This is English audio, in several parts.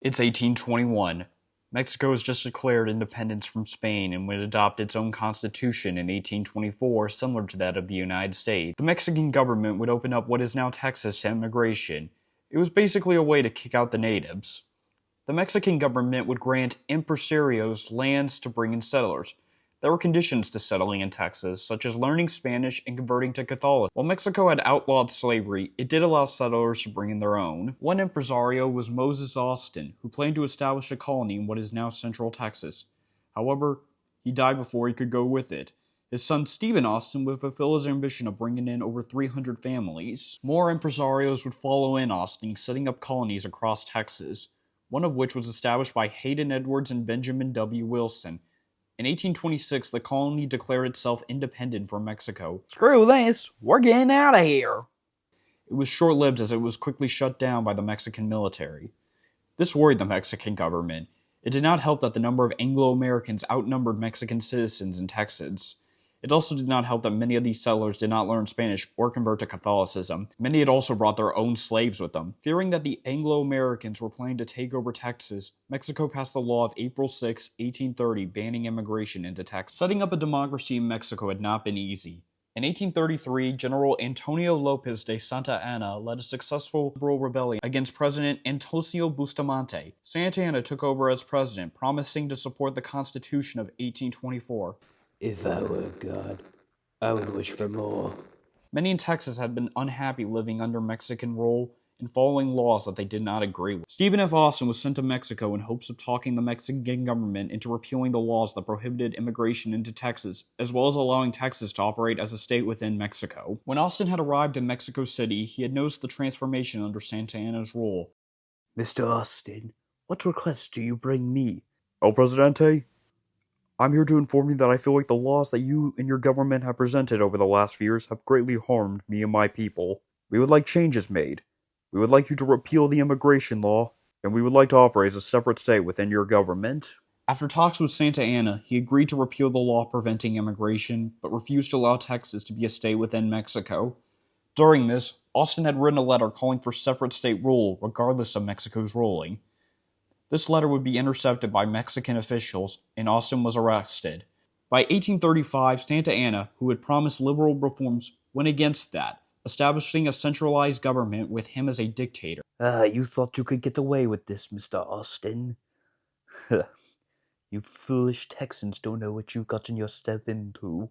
It's 1821. Mexico has just declared independence from Spain and would adopt its own constitution in 1824, similar to that of the United States. The Mexican government would open up what is now Texas to immigration. It was basically a way to kick out the natives. The Mexican government would grant impresarios lands to bring in settlers. There were conditions to settling in Texas, such as learning Spanish and converting to Catholicism. While Mexico had outlawed slavery, it did allow settlers to bring in their own. One impresario was Moses Austin, who planned to establish a colony in what is now central Texas. However, he died before he could go with it. His son Stephen Austin would fulfill his ambition of bringing in over 300 families. More impresarios would follow in Austin, setting up colonies across Texas, one of which was established by Hayden Edwards and Benjamin W. Wilson. In 1826, the colony declared itself independent from Mexico. Screw this, we're getting out of here. It was short-lived as it was quickly shut down by the Mexican military. This worried the Mexican government. It did not help that the number of Anglo-Americans outnumbered Mexican citizens in Texas. It also did not help that many of these settlers did not learn Spanish or convert to Catholicism. Many had also brought their own slaves with them. Fearing that the Anglo-Americans were planning to take over Texas, Mexico passed the law of April 6, 1830, banning immigration into Texas. Setting up a democracy in Mexico had not been easy. In 1833, General Antonio Lopez de Santa Anna led a successful liberal rebellion against President Antonio Bustamante. Santa Anna took over as president, promising to support the Constitution of 1824. If I were God, I would wish for more. Many in Texas had been unhappy living under Mexican rule and following laws that they did not agree with. Stephen F. Austin was sent to Mexico in hopes of talking the Mexican government into repealing the laws that prohibited immigration into Texas, as well as allowing Texas to operate as a state within Mexico. When Austin had arrived in Mexico City, he had noticed the transformation under Santa Anna's rule. Mr. Austin, what request do you bring me? El Presidente, I'm here to inform you that I feel like the laws that you and your government have presented over the last few years have greatly harmed me and my people. We would like changes made. We would like you to repeal the immigration law, and we would like to operate as a separate state within your government. After talks with Santa Anna, he agreed to repeal the law preventing immigration, but refused to allow Texas to be a state within Mexico. During this, Austin had written a letter calling for separate state rule, regardless of Mexico's ruling. This letter would be intercepted by Mexican officials, and Austin was arrested. By 1835, Santa Anna, who had promised liberal reforms, went against that, establishing a centralized government with him as a dictator. You thought you could get away with this, Mr. Austin. You foolish Texans don't know what you've gotten yourself into.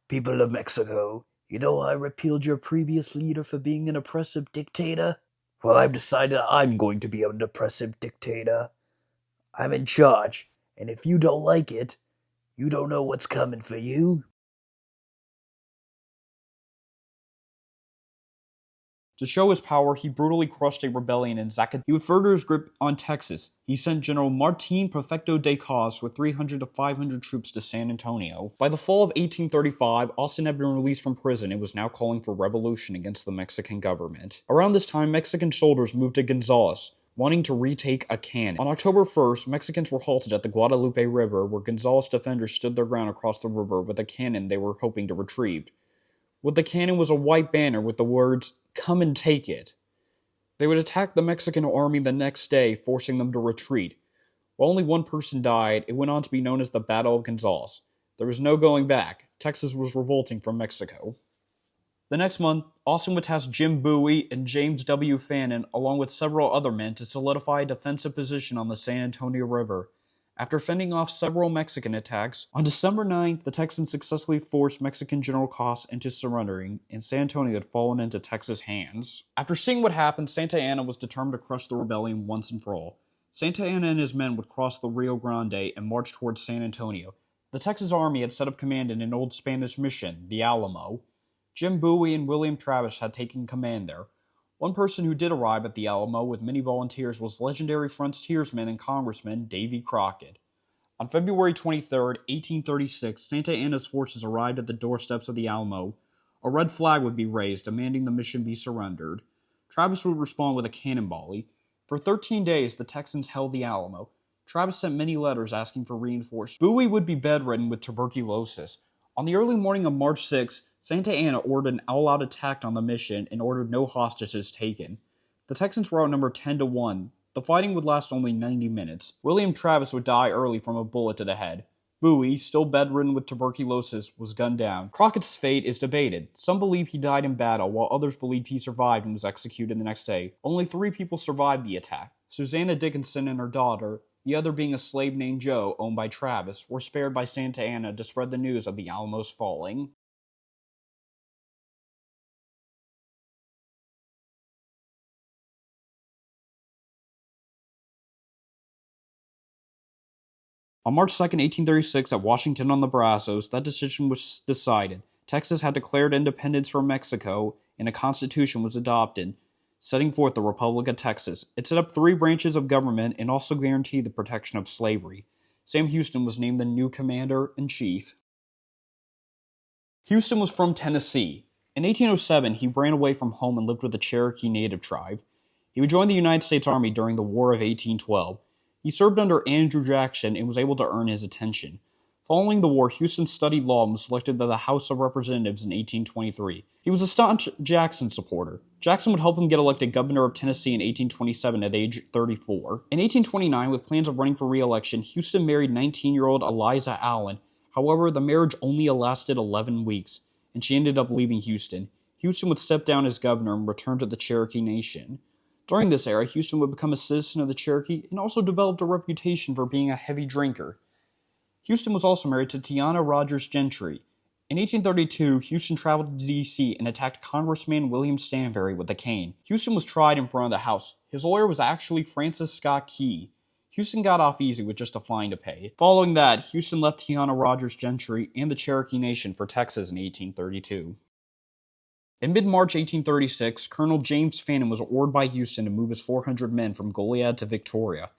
People of Mexico, you know I repealed your previous leader for being an oppressive dictator? Well, I've decided I'm going to be an oppressive dictator. I'm in charge, and if you don't like it, you don't know what's coming for you. To show his power, he brutally crushed a rebellion in Zacatecas. He would further his grip on Texas. He sent General Martin Prefecto de Cos with 300 to 500 troops to San Antonio. By the fall of 1835, Austin had been released from prison and was now calling for revolution against the Mexican government. Around this time, Mexican soldiers moved to Gonzales, wanting to retake a cannon. On October 1st, Mexicans were halted at the Guadalupe River, where Gonzales defenders stood their ground across the river with a cannon they were hoping to retrieve. With the cannon was a white banner with the words, "Come and take it." They would attack the Mexican army the next day, forcing them to retreat. While only one person died, it went on to be known as the Battle of Gonzales. There was no going back. Texas was revolting from Mexico. The next month, Austin would task Jim Bowie and James W. Fannin, along with several other men, to solidify a defensive position on the San Antonio River. After fending off several Mexican attacks, on December 9th, the Texans successfully forced Mexican General Cos into surrendering, and San Antonio had fallen into Texas hands. After seeing what happened, Santa Anna was determined to crush the rebellion once and for all. Santa Anna and his men would cross the Rio Grande and march towards San Antonio. The Texas Army had set up command in an old Spanish mission, the Alamo. Jim Bowie and William Travis had taken command there. One person who did arrive at the Alamo with many volunteers was legendary frontiersman and Congressman Davy Crockett. On February 23, 1836, Santa Anna's forces arrived at the doorsteps of the Alamo. A red flag would be raised, demanding the mission be surrendered. Travis would respond with a cannon volley. For 13 days, the Texans held the Alamo. Travis sent many letters asking for reinforcements. Bowie would be bedridden with tuberculosis. On the early morning of March 6, Santa Anna ordered an all-out attack on the mission and ordered no hostages taken. The Texans were outnumbered 10-1. the fighting would last only 90 minutes. William Travis would die early from a bullet to the head. Bowie, still bedridden with tuberculosis, was gunned down. Crockett's fate is debated. Some believe he died in battle, while others believe he survived and was executed the next day. Only 3 people survived the attack. Susanna Dickinson and her daughter, the other being a slave named Joe, owned by Travis, were spared by Santa Anna to spread the news of the Alamos falling. On March 2, 1836, at Washington on the Brazos, that decision was decided. Texas had declared independence from Mexico, and a constitution was adopted, setting forth the Republic of Texas. It set up 3 branches of government and also guaranteed the protection of slavery. Sam Houston was named the new commander-in-chief. Houston was from Tennessee. In 1807, he ran away from home and lived with the Cherokee Native tribe. He would join the United States Army during the War of 1812. He served under Andrew Jackson and was able to earn his attention. Following the war, Houston studied law and was selected to the House of Representatives in 1823. He was a staunch Jackson supporter. Jackson would help him get elected governor of Tennessee in 1827 at age 34. In 1829, with plans of running for re-election, Houston married 19-year-old Eliza Allen. However, the marriage only lasted 11 weeks, and she ended up leaving Houston. Houston would step down as governor and return to the Cherokee Nation. During this era, Houston would become a citizen of the Cherokee and also developed a reputation for being a heavy drinker. Houston was also married to Tiana Rogers Gentry. In 1832, Houston traveled to D.C. and attacked Congressman William Stanberry with a cane. Houston was tried in front of the House. His lawyer was actually Francis Scott Key. Houston got off easy with just a fine to pay. Following that, Houston left Tiana Rogers Gentry and the Cherokee Nation for Texas in 1832. In mid-March 1836, Colonel James Fannin was ordered by Houston to move his 400 men from Goliad to Victoria.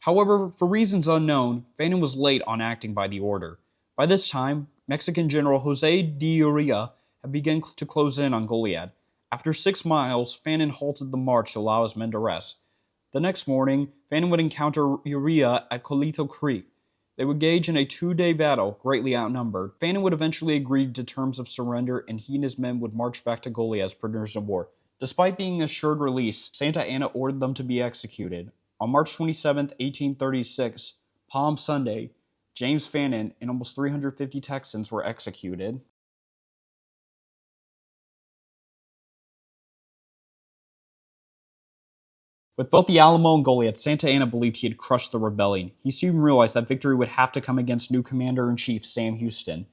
However, for reasons unknown, Fannin was late on acting by the order. By this time, Mexican General José de Urrea had begun to close in on Goliad. After 6 miles, Fannin halted the march to allow his men to rest. The next morning, Fannin would encounter Urrea at Colito Creek. They would engage in a 2-day battle, greatly outnumbered. Fannin would eventually agree to terms of surrender, and he and his men would march back to Goliad as prisoners of war. Despite being assured release, Santa Anna ordered them to be executed. On March 27, 1836, Palm Sunday, James Fannin and almost 350 Texans were executed. With both the Alamo and Goliad, Santa Anna believed he had crushed the rebellion. He soon realized that victory would have to come against new Commander-in-Chief Sam Houston.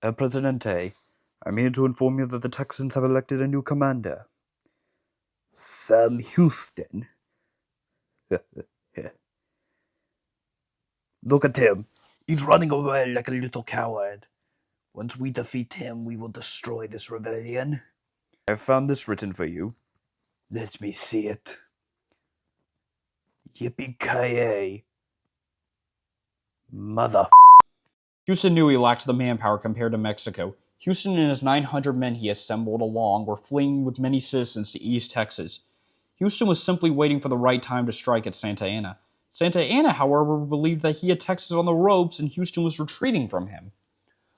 El Presidente, I'm here to inform you that the Texans have elected a new commander. Sam Houston. Look at him. He's running away like a little coward. Once we defeat him, we will destroy this rebellion. I've found this written for you. Let me see it. Yippee-ki-yay. Mother. Houston knew he lacked the manpower compared to Mexico. Houston and his 900 men he assembled along were fleeing with many citizens to East Texas. Houston was simply waiting for the right time to strike at Santa Anna. Santa Anna, however, believed that he had Texas on the ropes and Houston was retreating from him.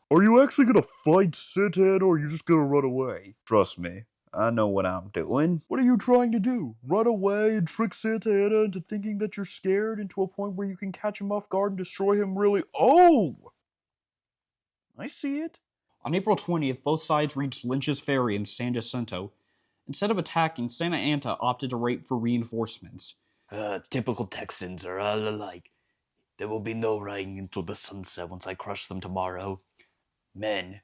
Are you actually gonna fight Santa Anna or are you just gonna run away? Trust me, I know what I'm doing. What are you trying to do? Run away and trick Santa Anna into thinking that you're scared into a point where you can catch him off guard and destroy him really? Oh! I see it. On April 20th, both sides reached Lynch's Ferry in San Jacinto. Instead of attacking, Santa Anna opted to wait for reinforcements. Typical Texans are all alike. There will be no riding until the sunset once I crush them tomorrow. Men,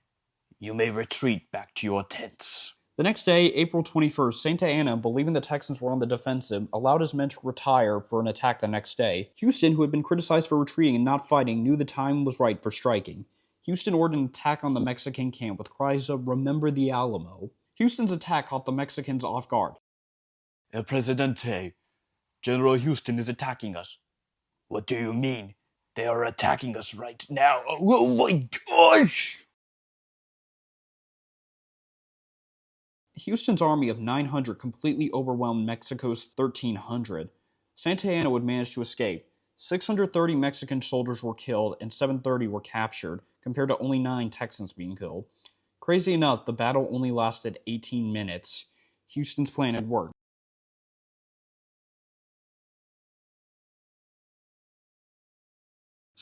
you may retreat back to your tents. The next day, April 21st, Santa Anna, believing the Texans were on the defensive, allowed his men to retire for an attack the next day. Houston, who had been criticized for retreating and not fighting, knew the time was right for striking. Houston ordered an attack on the Mexican camp with cries of "Remember the Alamo." Houston's attack caught the Mexicans off guard. El Presidente, General Houston is attacking us. What do you mean? They are attacking us right now. Oh my gosh! Houston's army of 900 completely overwhelmed Mexico's 1,300. Santa Anna would manage to escape. 630 Mexican soldiers were killed and 730 were captured, compared to only 9 Texans being killed. Crazy enough, the battle only lasted 18 minutes. Houston's plan had worked.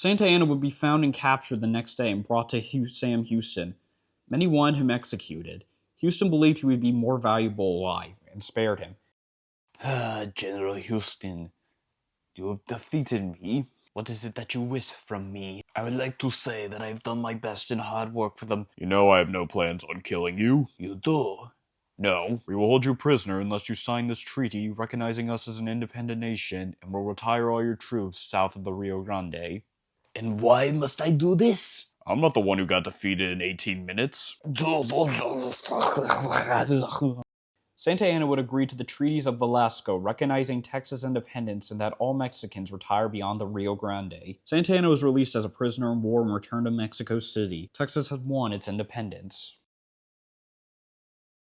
Santa Anna would be found and captured the next day and brought to Sam Houston. Many wanted him executed. Houston believed he would be more valuable alive and spared him. General Houston, you have defeated me. What is it that you wish from me? I would like to say that I've done my best in hard work for them. You know I have no plans on killing you. You do? No, we will hold you prisoner unless you sign this treaty recognizing us as an independent nation, and will retire all your troops south of the Rio Grande. And why must I do this? I'm not the one who got defeated in 18 minutes. Santa Anna would agree to the treaties of Velasco, recognizing Texas independence and that all Mexicans retire beyond the Rio Grande. Santa Anna was released as a prisoner in war and returned to Mexico City. Texas had won its independence.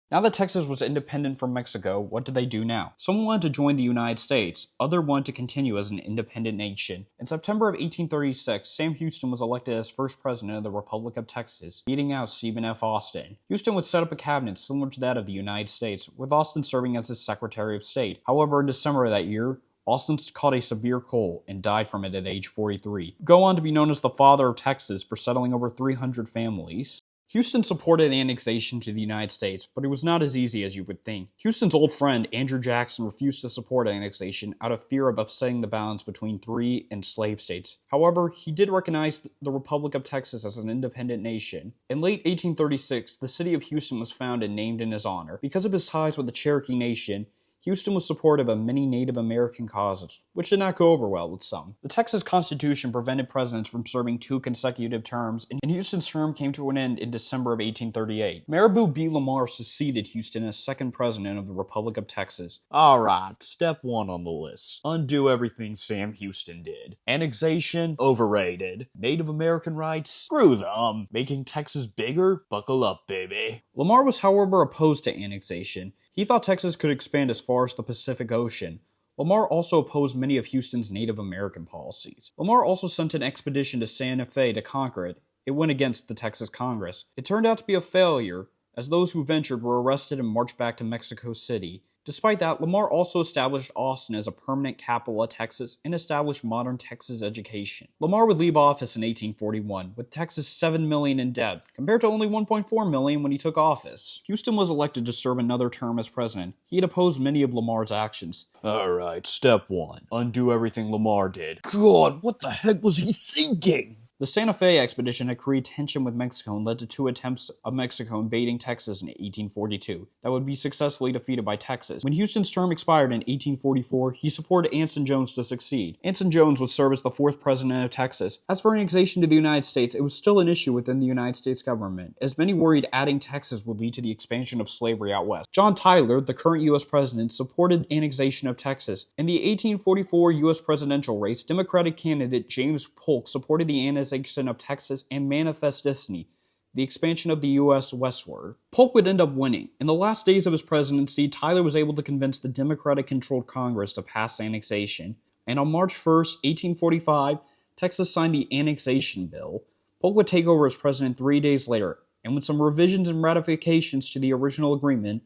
Now that Texas was independent from Mexico, what did they do now? Some wanted to join the United States, others wanted to continue as an independent nation. In September of 1836, Sam Houston was elected as first president of the Republic of Texas, beating out Stephen F. Austin. Houston would set up a cabinet similar to that of the United States, with Austin serving as his Secretary of State. However, in December of that year, Austin caught a severe cold and died from it at age 43. Go on to be known as the father of Texas for settling over 300 families. Houston supported annexation to the United States, but it was not as easy as you would think. Houston's old friend, Andrew Jackson, refused to support annexation out of fear of upsetting the balance between free and slave states. However, he did recognize the Republic of Texas as an independent nation. In late 1836, the city of Houston was founded and named in his honor. Because of his ties with the Cherokee Nation, Houston was supportive of many Native American causes, which did not go over well with some. The Texas Constitution prevented presidents from serving 2 consecutive terms, and Houston's term came to an end in December of 1838. Marabou B. Lamar succeeded Houston as second president of the Republic of Texas. Alright, step 1 on the list. Undo everything Sam Houston did. Annexation? Overrated. Native American rights? Screw them. Making Texas bigger? Buckle up, baby. Lamar was, however, opposed to annexation. He thought Texas could expand as far as the Pacific Ocean. Lamar also opposed many of Houston's Native American policies. Lamar also sent an expedition to Santa Fe to conquer it. It went against the Texas Congress. It turned out to be a failure, as those who ventured were arrested and marched back to Mexico City. Despite that, Lamar also established Austin as a permanent capital of Texas and established modern Texas education. Lamar would leave office in 1841, with Texas $7 million in debt, compared to only $1.4 million when he took office. Houston was elected to serve another term as president. He had opposed many of Lamar's actions. Alright, step 1. Undo everything Lamar did. God, what the heck was he thinking? The Santa Fe expedition had created tension with Mexico and led to 2 attempts of Mexico invading Texas in 1842 that would be successfully defeated by Texas. When Houston's term expired in 1844, he supported Anson Jones to succeed. Anson Jones would serve as the 4th president of Texas. As for annexation to the United States, it was still an issue within the United States government, as many worried adding Texas would lead to the expansion of slavery out west. John Tyler, the current U.S. president, supported annexation of Texas. In the 1844 U.S. presidential race, Democratic candidate James Polk supported the annexation of Texas and Manifest Destiny, the expansion of the U.S. westward. Polk would end up winning. In the last days of his presidency, Tyler was able to convince the Democratic-controlled Congress to pass annexation, and on March 1st, 1845, Texas signed the Annexation Bill. Polk would take over as president 3 days later, and with some revisions and ratifications to the original agreement,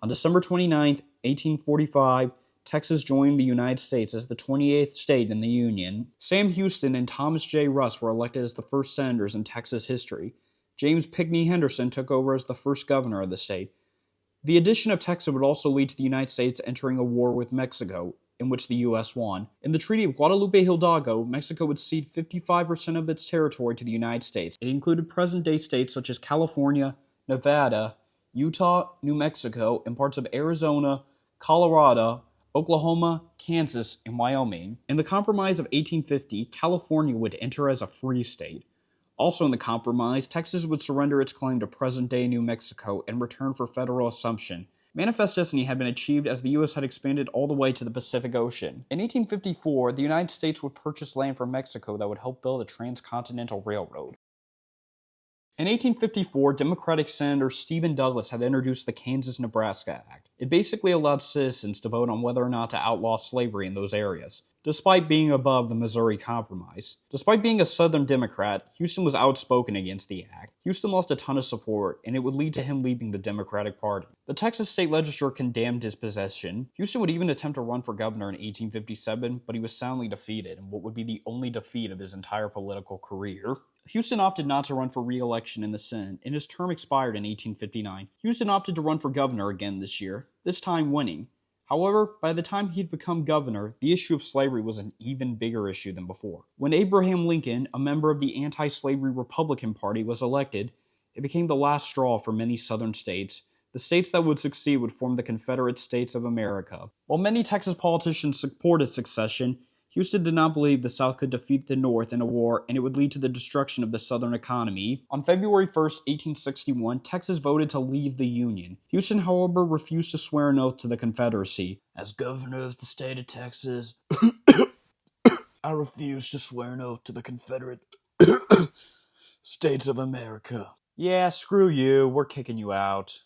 on December 29th, 1845, Texas joined the United States as the 28th state in the Union. Sam Houston and Thomas J. Russ were elected as the first senators in Texas history. James Pinckney Henderson took over as the first governor of the state. The addition of Texas would also lead to the United States entering a war with Mexico, in which the U.S. won. In the Treaty of Guadalupe Hidalgo, Mexico would cede 55% of its territory to the United States. It included present-day states such as California, Nevada, Utah, New Mexico, and parts of Arizona, Colorado, Oklahoma, Kansas, and Wyoming. In the Compromise of 1850, California would enter as a free state. Also in the Compromise, Texas would surrender its claim to present-day New Mexico in return for federal assumption. Manifest Destiny had been achieved as the U.S. had expanded all the way to the Pacific Ocean. In 1854, the United States would purchase land from Mexico that would help build a transcontinental railroad. In 1854, Democratic Senator Stephen Douglas had introduced the Kansas-Nebraska Act. It basically allowed citizens to vote on whether or not to outlaw slavery in those areas. despite being above the Missouri Compromise. Despite being a Southern Democrat, Houston was outspoken against the act. Houston lost a ton of support, and it would lead to him leaving the Democratic Party. The Texas state legislature condemned his possession. Houston would even attempt to run for governor in 1857, but he was soundly defeated in what would be the only defeat of his entire political career. Houston opted not to run for re-election in the Senate, and his term expired in 1859. Houston opted to run for governor again this year, this time winning. However, by the time he'd become governor, the issue of slavery was an even bigger issue than before. When Abraham Lincoln, a member of the anti-slavery Republican Party, was elected, it became the last straw for many southern states. The states that would succeed would form the Confederate States of America. While many Texas politicians supported secession, Houston did not believe the South could defeat the North in a war, and it would lead to the destruction of the Southern economy. On February 1st, 1861, Texas voted to leave the Union. Houston, however, refused to swear an oath to the Confederacy. As governor of the state of Texas, I refuse to swear an oath to the Confederate States of America. Yeah, screw you. We're kicking you out.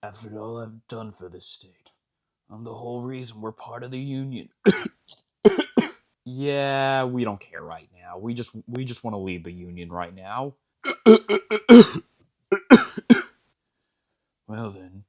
After all I've done for this state, I'm the whole reason we're part of the Union. Yeah, we don't care right now. We just want to leave the Union right now. Well then,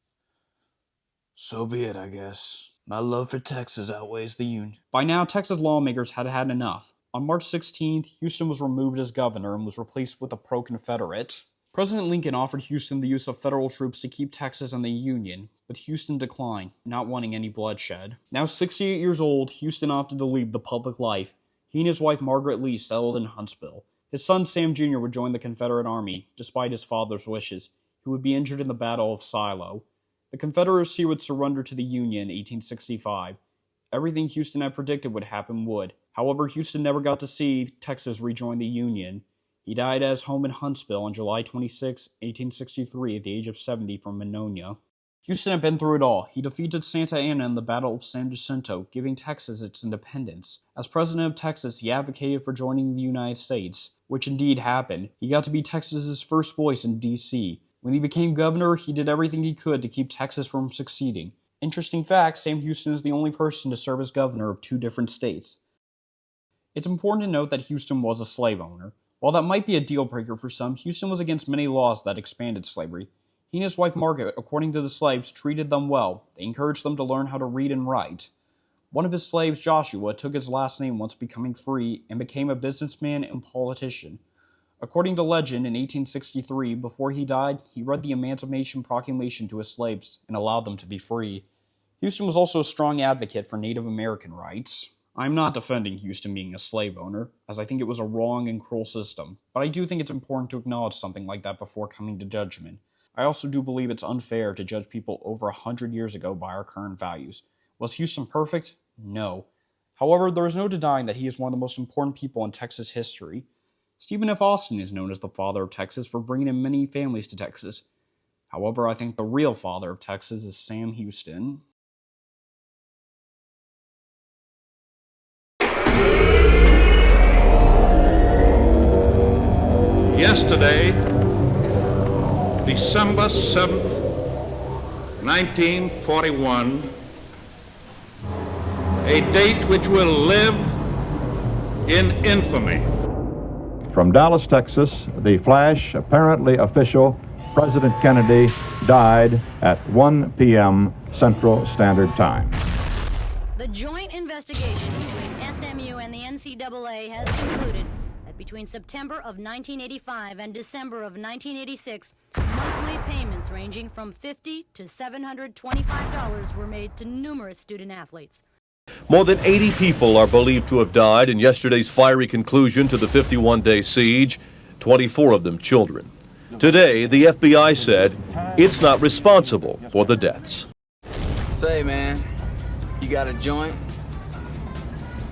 so be it, I guess. My love for Texas outweighs the Union. By now, Texas lawmakers had had enough. On March 16th, Houston was removed as governor and was replaced with a pro-Confederate. President Lincoln offered Houston the use of federal troops to keep Texas in the Union, but Houston declined, not wanting any bloodshed. Now 68 years old, Houston opted to leave the public life. He and his wife Margaret Lee settled in Huntsville. His son Sam Jr. would join the Confederate Army, despite his father's wishes. He would be injured in the Battle of Shiloh. The Confederacy would surrender to the Union in 1865. Everything Houston had predicted would happen would. However, Houston never got to see Texas rejoin the Union. He died at his home in Huntsville on July 26, 1863, at the age of 70 from pneumonia. Houston had been through it all. He defeated Santa Anna in the Battle of San Jacinto, giving Texas its independence. As president of Texas, he advocated for joining the United States, which indeed happened. He got to be Texas's first voice in D.C. When he became governor, he did everything he could to keep Texas from succeeding. Interesting fact, Sam Houston is the only person to serve as governor of 2 different states. It's important to note that Houston was a slave owner. While that might be a deal breaker for some, Houston was against many laws that expanded slavery. He and his wife Margaret, according to the slaves, treated them well. They encouraged them to learn how to read and write. One of his slaves, Joshua, took his last name once becoming free and became a businessman and politician. According to legend, in 1863, before he died, he read the Emancipation Proclamation to his slaves and allowed them to be free. Houston was also a strong advocate for Native American rights. I'm not defending Houston being a slave owner, as I think it was a wrong and cruel system, but I do think it's important to acknowledge something like that before coming to judgment. I also do believe it's unfair to judge people over 100 years ago by our current values. Was Houston perfect? No. However, there is no denying that he is one of the most important people in Texas history. Stephen F. Austin is known as the father of Texas for bringing in many families to Texas. However, I think the real father of Texas is Sam Houston. Yesterday, December 7th, 1941, a date which will live in infamy. From Dallas, Texas, the flash, apparently official, President Kennedy died at 1 p.m. Central Standard Time. The joint investigation between SMU and the NCAA has concluded that between September of 1985 and December of 1986, monthly payments ranging from $50 to $725 were made to numerous student athletes. More than 80 people are believed to have died in yesterday's fiery conclusion to the 51-day siege, 24 of them children. Today, the FBI said it's not responsible for the deaths. Say, man, you got a joint?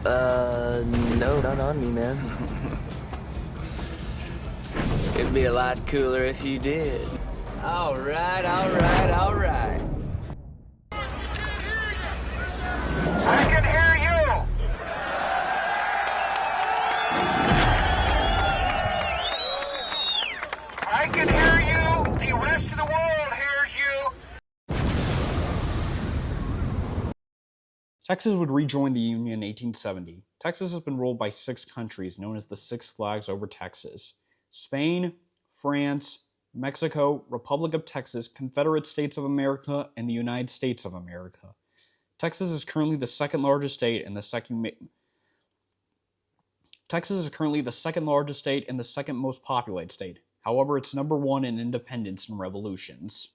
No, not on me, man. It'd be a lot cooler if you did. All right, all right, all right. I can hear you! I can hear you! The rest of the world hears you! Texas would rejoin the Union in 1870. Texas has been ruled by 6 countries known as the Six Flags over Texas: Spain, France, Mexico, Republic of Texas, Confederate States of America, and the United States of America. Texas is currently the second largest state and the second most populated state. However, it's number 1 in independence and revolutions.